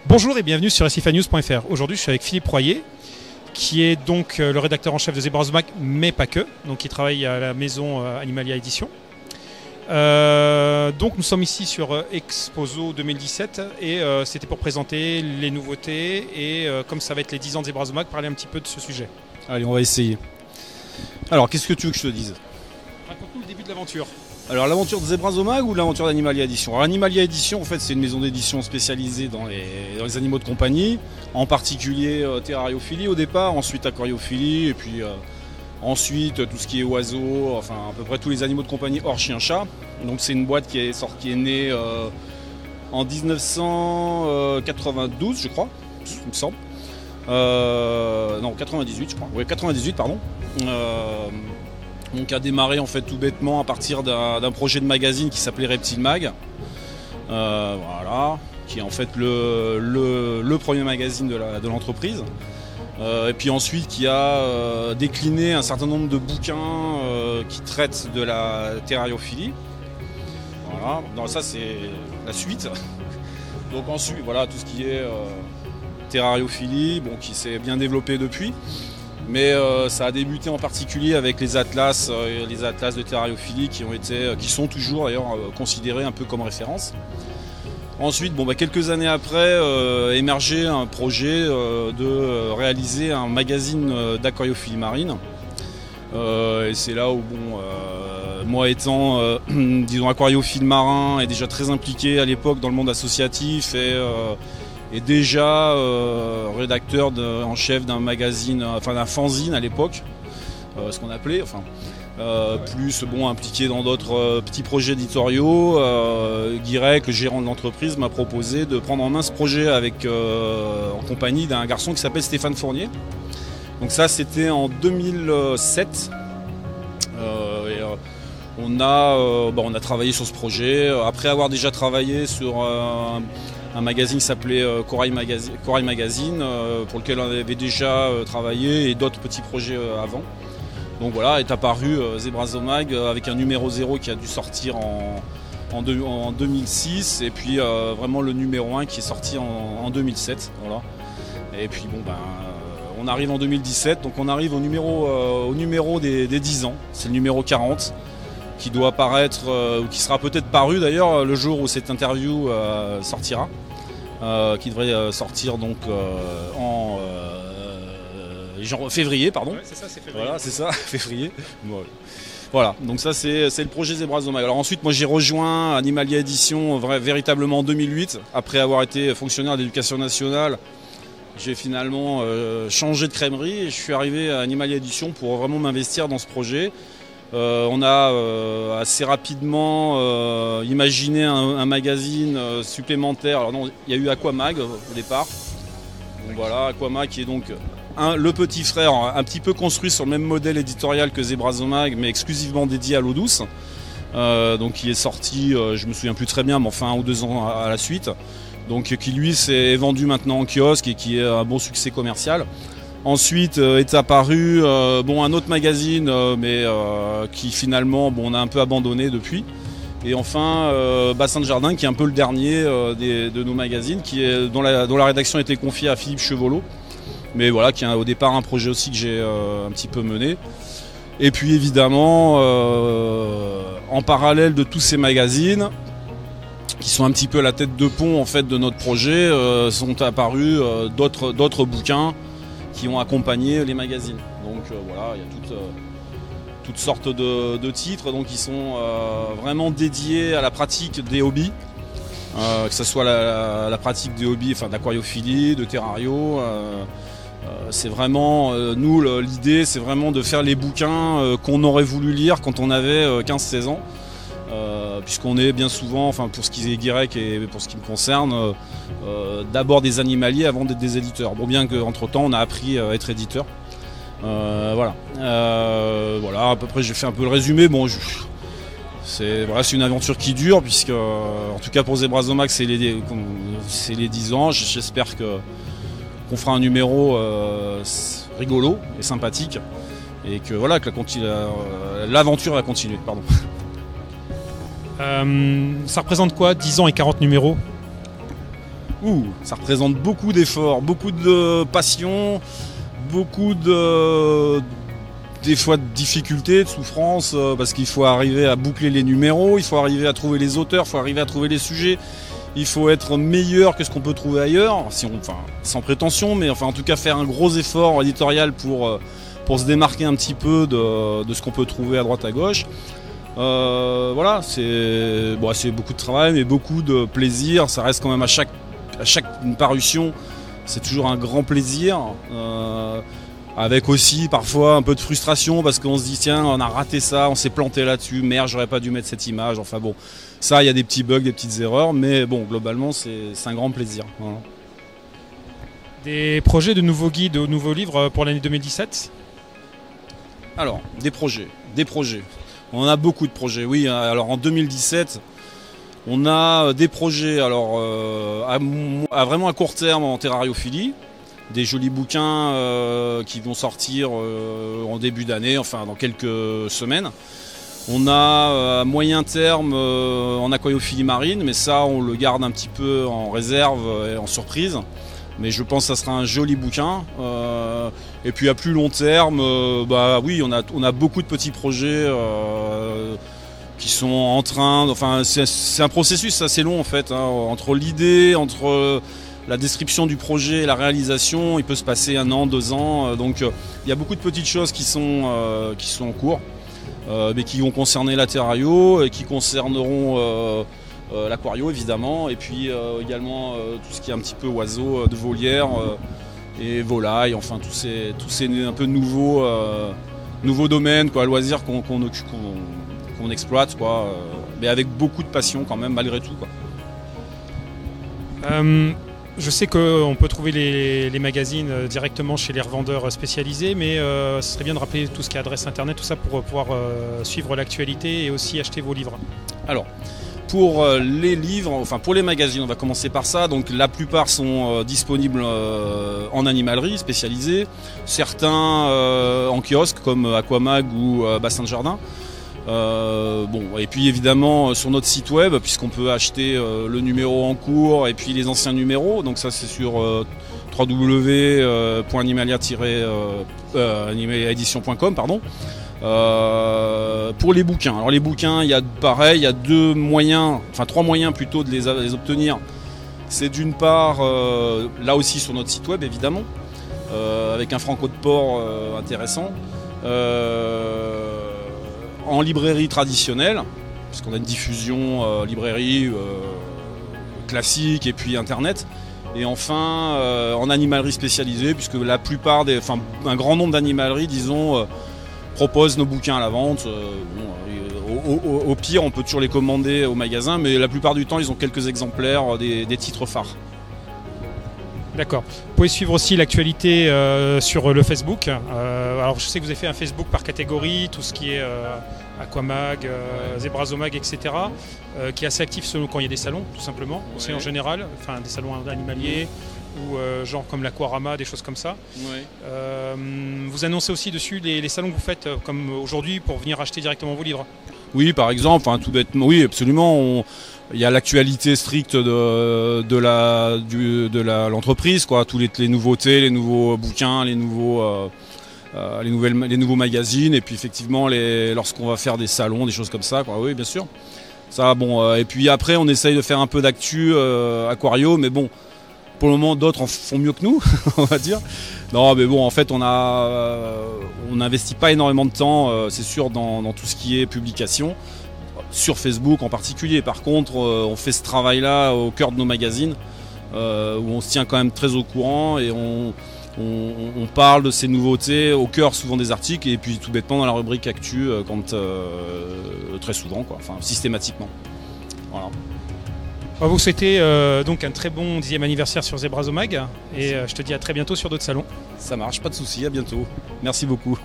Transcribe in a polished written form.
Bonjour et bienvenue sur sfanews.fr. Aujourd'hui, je suis avec Philippe Royer, qui est donc le rédacteur en chef de Zebras Mag, mais pas que. Donc, il travaille à la maison Animalia Édition. Donc, nous sommes ici sur Exposo 2017 et c'était pour présenter les nouveautés et comme ça va être les 10 ans de Zebras Mag, parler un petit peu de ce sujet. Allez, on va essayer. Alors, qu'est-ce que tu veux que je te dise ? Raconte-nous le début de l'aventure. Alors, l'aventure de Zebras Mag ou l'aventure d'Animalia Édition ? Alors, Animalia Édition, en fait, c'est une maison d'édition spécialisée dans les animaux de compagnie, en particulier terrariophilie au départ, ensuite aquariophilie, et puis ensuite tout ce qui est oiseaux, enfin à peu près tous les animaux de compagnie hors chien-chat. Donc, c'est une boîte qui est née en 1992, je crois, il me semble. Non, 98, je crois. Oui, 98, pardon. Donc a démarré en fait tout bêtement à partir d'un projet de magazine qui s'appelait Reptile Mag, voilà, qui est en fait le premier magazine de l'entreprise, et puis ensuite qui a décliné un certain nombre de bouquins qui traitent de la terrariophilie. Voilà, donc ça c'est la suite. Donc ensuite voilà tout ce qui est terrariophilie, bon, qui s'est bien développé depuis. Mais ça a débuté en particulier avec les atlas de terrariophilie qui sont toujours d'ailleurs considérés un peu comme référence. Ensuite, quelques années après, émergeait un projet de réaliser un magazine d'aquariophilie marine. Et c'est là où, moi étant, disons, aquariophile marin et déjà très impliqué à l'époque dans le monde associatif et déjà rédacteur en chef d'un magazine, enfin d'un fanzine à l'époque, ce qu'on appelait, plus impliqué dans d'autres petits projets éditoriaux. Guirec, le gérant de l'entreprise, m'a proposé de prendre en main ce projet en compagnie d'un garçon qui s'appelle Stéphane Fournier. Donc ça c'était en 2007. On a travaillé sur ce projet. Après avoir déjà travaillé sur un magazine qui s'appelait Corail Magazine, pour lequel on avait déjà travaillé, et d'autres petits projets avant. Donc voilà, est apparu Zebras Mag avec un numéro 0 qui a dû sortir en 2006, et puis vraiment le numéro 1 qui est sorti en 2007. Voilà. Et puis on arrive en 2017, donc on arrive au numéro des 10 ans, c'est le numéro 40. Qui doit apparaître, ou qui sera peut-être paru d'ailleurs le jour où cette interview sortira, qui devrait sortir donc en février, pardon. Ouais, c'est ça, c'est février. Voilà, c'est ça, février. Voilà, donc ça c'est le projet Zebras Mag. Alors ensuite, moi j'ai rejoint Animalia Édition véritablement en 2008, après avoir été fonctionnaire d'éducation nationale. J'ai finalement changé de crèmerie et je suis arrivé à Animalia Édition pour vraiment m'investir dans ce projet. On a assez rapidement imaginé un magazine supplémentaire. Alors non, il y a eu Aquamag au départ. Donc voilà, Aquamag qui est donc le petit frère, un petit peu construit sur le même modèle éditorial que Zebras Mag, mais exclusivement dédié à l'eau douce. Donc qui est sorti, je me souviens plus très bien, mais enfin 1 ou 2 ans à la suite. Donc qui lui s'est vendu maintenant en kiosque et qui est un bon succès commercial. Ensuite est apparu un autre magazine, mais qui finalement on a un peu abandonné depuis. Et enfin Bassin de Jardin, qui est un peu le dernier de nos magazines, dont la rédaction a été confiée à Philippe Chevolot. Mais voilà, qui est au départ un projet aussi que j'ai un petit peu mené. Et puis évidemment, en parallèle de tous ces magazines, qui sont un petit peu la tête de pont en fait de notre projet, sont apparus d'autres bouquins qui ont accompagné les magazines. Donc voilà, il y a toutes sortes de titres donc, qui sont vraiment dédiés à la pratique des hobbies, que ce soit la pratique des hobbies, d'aquariophilie, de terrario. C'est vraiment, nous, l'idée, c'est vraiment de faire les bouquins qu'on aurait voulu lire quand on avait 15-16 ans. Puisqu'on est bien souvent, pour ce qui est Guirec et pour ce qui me concerne, d'abord des animaliers avant d'être des éditeurs. Bon, bien qu'entre temps on a appris à être éditeur. Voilà, à peu près j'ai fait un peu le résumé. C'est une aventure qui dure, puisque en tout cas pour Zebras Mag c'est les 10 ans. J'espère qu'on fera un numéro rigolo et sympathique, et que voilà, que l'aventure va continuer. Pardon. Ça représente quoi, 10 ans et 40 numéros ? Ça représente beaucoup d'efforts, beaucoup de passion, beaucoup des fois de difficultés, de souffrances, parce qu'il faut arriver à boucler les numéros, il faut arriver à trouver les auteurs, il faut arriver à trouver les sujets, il faut être meilleur que ce qu'on peut trouver ailleurs, sans prétention, mais en tout cas faire un gros effort éditorial pour se démarquer un petit peu de ce qu'on peut trouver à droite à gauche. Voilà, c'est beaucoup de travail, mais beaucoup de plaisir. Ça reste quand même à chaque parution, c'est toujours un grand plaisir. Avec aussi parfois un peu de frustration parce qu'on se dit tiens, on a raté ça, on s'est planté là-dessus, merde, j'aurais pas dû mettre cette image. Enfin bon, ça, il y a des petits bugs, des petites erreurs, mais bon, globalement, c'est un grand plaisir. Voilà. Des projets de nouveaux guides ou nouveaux livres pour l'année 2017 ? Alors, des projets. On a beaucoup de projets, oui. Alors en 2017, on a des projets vraiment à court terme en terrariophilie. Des jolis bouquins qui vont sortir en début d'année, enfin dans quelques semaines. On a à moyen terme en aquariophilie marine, mais ça on le garde un petit peu en réserve et en surprise. Mais je pense que ça sera un joli bouquin. Et puis à plus long terme, oui, on a beaucoup de petits projets qui sont en train. Enfin, c'est un processus assez long en fait, entre l'idée, entre la description du projet et la réalisation, il peut se passer 1 an, 2 ans. Donc il y a beaucoup de petites choses qui sont en cours, mais qui vont concerner la terrario et qui concerneront l'aquario évidemment, et puis également tout ce qui est un petit peu oiseaux de volière et volailles, enfin tous ces un peu nouveaux domaines, quoi, loisirs qu'on exploite, quoi, mais avec beaucoup de passion quand même malgré tout, quoi. Je sais qu'on peut trouver les magazines directement chez les revendeurs spécialisés, mais ce serait bien de rappeler tout ce qui est adresse internet, tout ça pour pouvoir suivre l'actualité et aussi acheter vos livres. Alors, pour les livres, enfin pour les magazines, on va commencer par ça. Donc la plupart sont disponibles en animalerie spécialisée, certains en kiosque comme Aquamag ou Bassin de Jardin. Et puis évidemment sur notre site web, puisqu'on peut acheter le numéro en cours et puis les anciens numéros. Donc ça c'est sur www.animalia-edition.com, pardon. Pour les bouquins, alors les bouquins, il y a 3 moyens plutôt de les obtenir. C'est d'une part là aussi sur notre site web évidemment, avec un franco de port intéressant, en librairie traditionnelle, puisqu'on a une diffusion librairie classique et puis internet, et enfin en animalerie spécialisée, puisque un grand nombre d'animaleries, disons, proposent nos bouquins à la vente. Au pire, on peut toujours les commander au magasin, mais la plupart du temps, ils ont quelques exemplaires des titres phares. D'accord. Vous pouvez suivre aussi l'actualité sur le Facebook. Alors je sais que vous avez fait un Facebook par catégorie, tout ce qui est Aquamag, Zebrazomag, etc. Qui est assez actif selon quand il y a des salons, tout simplement, aussi en général, enfin des salons animaliers ou genre comme l'Aquarama, des choses comme ça. Ouais. Vous annoncez aussi dessus les salons que vous faites, comme aujourd'hui, pour venir acheter directement vos livres. Oui, par exemple, tout bêtement, oui, absolument. Il y a l'actualité stricte de l'entreprise, quoi, toutes les nouveautés, les nouveaux bouquins, les nouveaux magazines, et puis effectivement lorsqu'on va faire des salons, des choses comme ça, quoi. Oui, bien sûr. Ça, et puis après on essaye de faire un peu d'actu aquario, mais bon, pour le moment d'autres en font mieux que nous, on va dire. Non, mais bon, en fait on n'investit pas énormément de temps, c'est sûr, dans tout ce qui est publication. Sur Facebook en particulier. Par contre, on fait ce travail-là au cœur de nos magazines, où on se tient quand même très au courant et on parle de ces nouveautés au cœur souvent des articles, et puis tout bêtement dans la rubrique actu, très souvent, quoi, enfin systématiquement. Voilà. On va vous souhaiter donc un très bon 10e anniversaire sur Zebrazomag, et je te dis à très bientôt sur d'autres salons. Ça marche, pas de souci, à bientôt. Merci beaucoup.